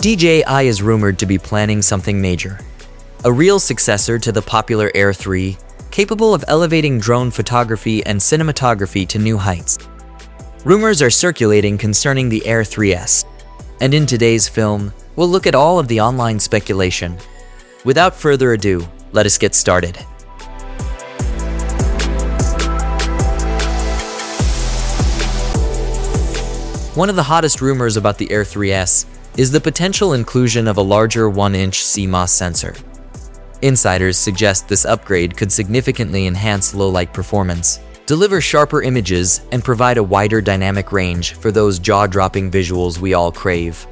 DJI is rumored to be planning something major. A real successor to the popular Air 3, capable of elevating drone photography and cinematography to new heights. Rumors are circulating concerning the Air 3S, and in today's film, we'll look at all of the online speculation. Without further ado, let us get started. One of the hottest rumors about the Air 3S is the potential inclusion of a larger 1-inch CMOS sensor. Insiders suggest this upgrade could significantly enhance low-light performance, deliver sharper images, and provide a wider dynamic range for those jaw-dropping visuals we all crave.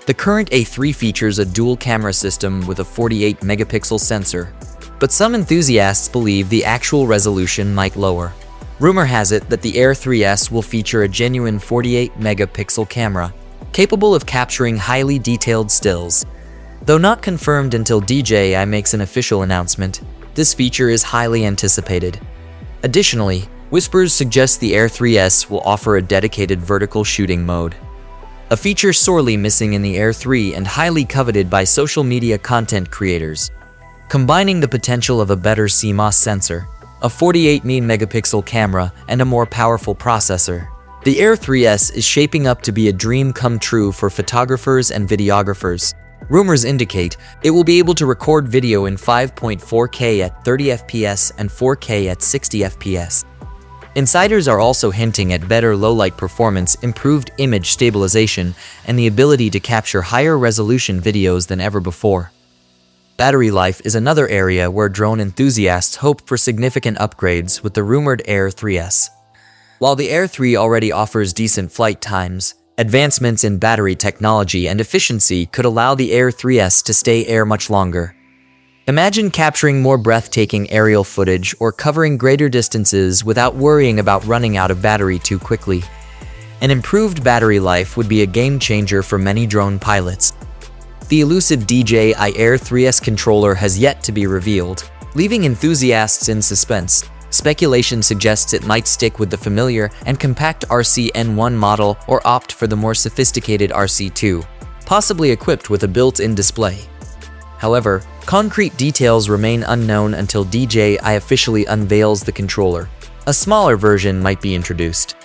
The current A3 features a dual-camera system with a 48-megapixel sensor, but some enthusiasts believe the actual resolution might lower. Rumor has it that the Air 3S will feature a genuine 48-megapixel camera, capable of capturing highly detailed stills. Though not confirmed until DJI makes an official announcement, this feature is highly anticipated. Additionally, whispers suggest the Air 3S will offer a dedicated vertical shooting mode, a feature sorely missing in the Air 3 and highly coveted by social media content creators. Combining the potential of a better CMOS sensor, a 48-megapixel camera, and a more powerful processor, the Air 3S is shaping up to be a dream come true for photographers and videographers. Rumors indicate it will be able to record video in 5.4K at 30 FPS and 4K at 60 FPS. Insiders are also hinting at better low-light performance, improved image stabilization, and the ability to capture higher resolution videos than ever before. Battery life is another area where drone enthusiasts hope for significant upgrades with the rumored Air 3S. While the Air 3 already offers decent flight times, advancements in battery technology and efficiency could allow the Air 3S to stay air much longer. Imagine capturing more breathtaking aerial footage or covering greater distances without worrying about running out of battery too quickly. An improved battery life would be a game changer for many drone pilots. The elusive DJI Air 3S controller has yet to be revealed, leaving enthusiasts in suspense. Speculation suggests it might stick with the familiar and compact RC-N1 model or opt for the more sophisticated RC2, possibly equipped with a built-in display. However, concrete details remain unknown until DJI officially unveils the controller. A smaller version might be introduced.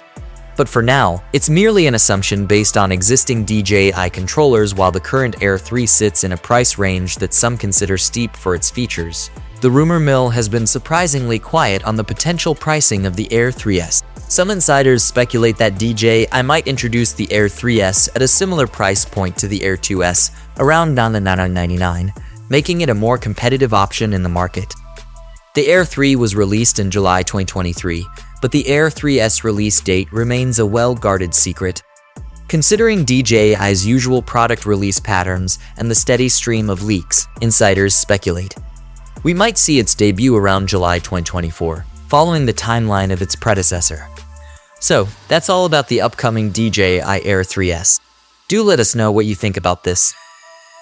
But for now, it's merely an assumption based on existing DJI controllers, while the current Air 3 sits in a price range that some consider steep for its features. The rumor mill has been surprisingly quiet on the potential pricing of the Air 3S. Some insiders speculate that DJI might introduce the Air 3S at a similar price point to the Air 2S, around $999, making it a more competitive option in the market. The Air 3 was released in July 2023, but the Air 3S release date remains a well-guarded secret. Considering DJI's usual product release patterns and the steady stream of leaks, insiders speculate we might see its debut around July 2024, following the timeline of its predecessor. So, that's all about the upcoming DJI Air 3S. Do let us know what you think about this.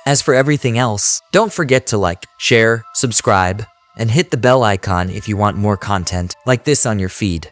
As for everything else, don't forget to like, share, subscribe, and hit the bell icon if you want more content like this on your feed.